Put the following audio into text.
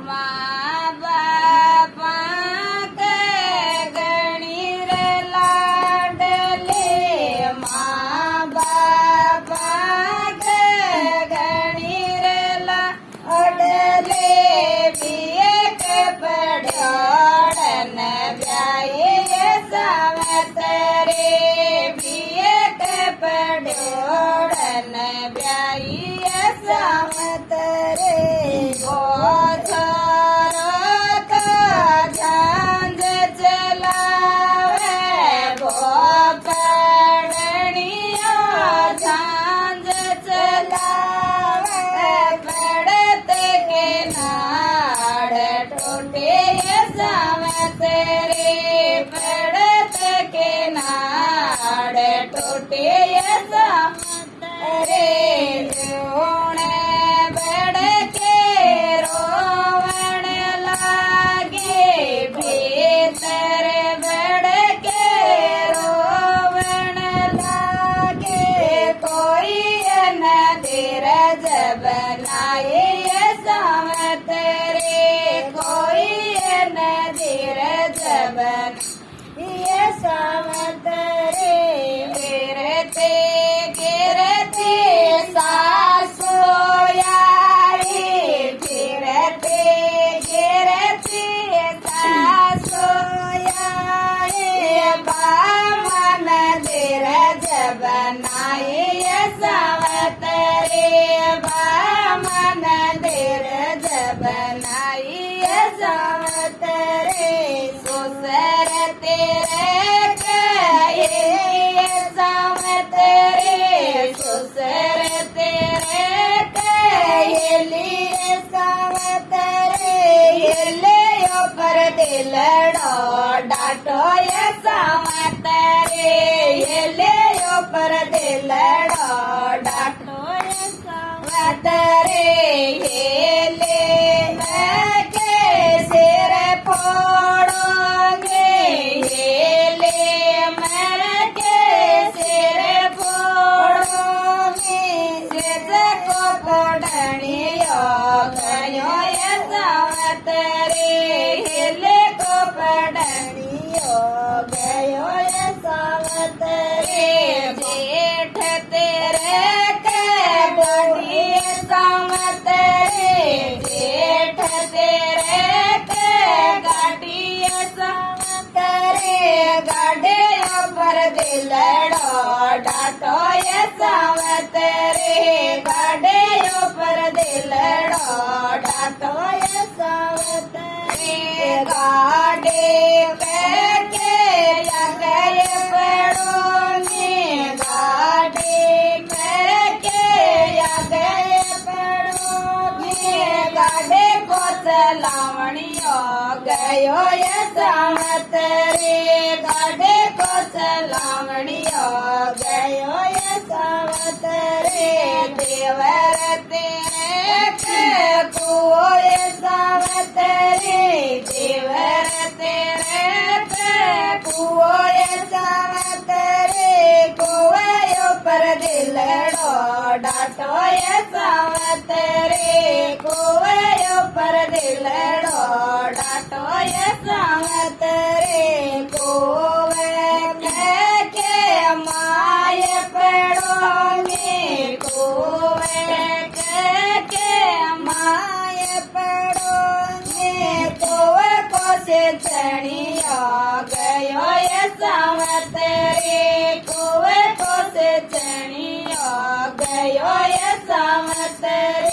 माँ बापा के गणी रे लाडले, माँ बापा के गणी रे लाडले, बीए के पढ़ोड़न ब्याये सावत रे, बीए के पढ़ोड़न ब्याये सावत रे। टूटे रे रोण बड़ के रोवण लागे, भीतर बड़ के रोवण लागे, कोई न धीरज बनाए सावत रे, कोई न धीरज बनाए सावत रे। गिरते सासो यारी, गिरते सासो यारी, बामन धीरज बनाए सावत रे, बामन धीरज बनाए सावत रे। सुसर तेरे सावत रे, सुसर तेरे कहलिए सावत रे, ले पर दिलड़ो डाटो ये सावत रे, ले पर दिलड़ो डाटो ये सावत रे, ले के सिर फोड़ोगे, ले मर के सिर फोड़ोगे, सिर को पढ़नियो गयो ये सावत रे, हिले को पढ़नियो गयो ये सावत रे। जेठ तेरे के गढ़ी सावत रे, जेठ तेरे के गाड़ी सावत रे, गाड़े पर दिलड़ो डाटो ये सावत रे, गाड़े पर दिलड़ो डाटो ये सावत रे। गाड़े पे के लगे पड़ोगे, गाड़े पे के लगे पड़ोगे, गाड़े को चलावणियो गयो ये सावत रे, गाड़े को चलावणियो गयो ये सावत रे। देवर तेरे के कुओ ये सावत रे, देवर तेरे के कुओ ये सावत रे, कुओ पर दिलड़ो डाटो ये सावत रे, कुओ पर दिलड़ो डाटो ये सावत रे। कुओ के माय पड़ोगे, कुओ के माय पड़ोगे, कुओ को से चढ़ियो गयो ये सावत रे, कुओ को से चढ़ियो गयो ये सावत रे।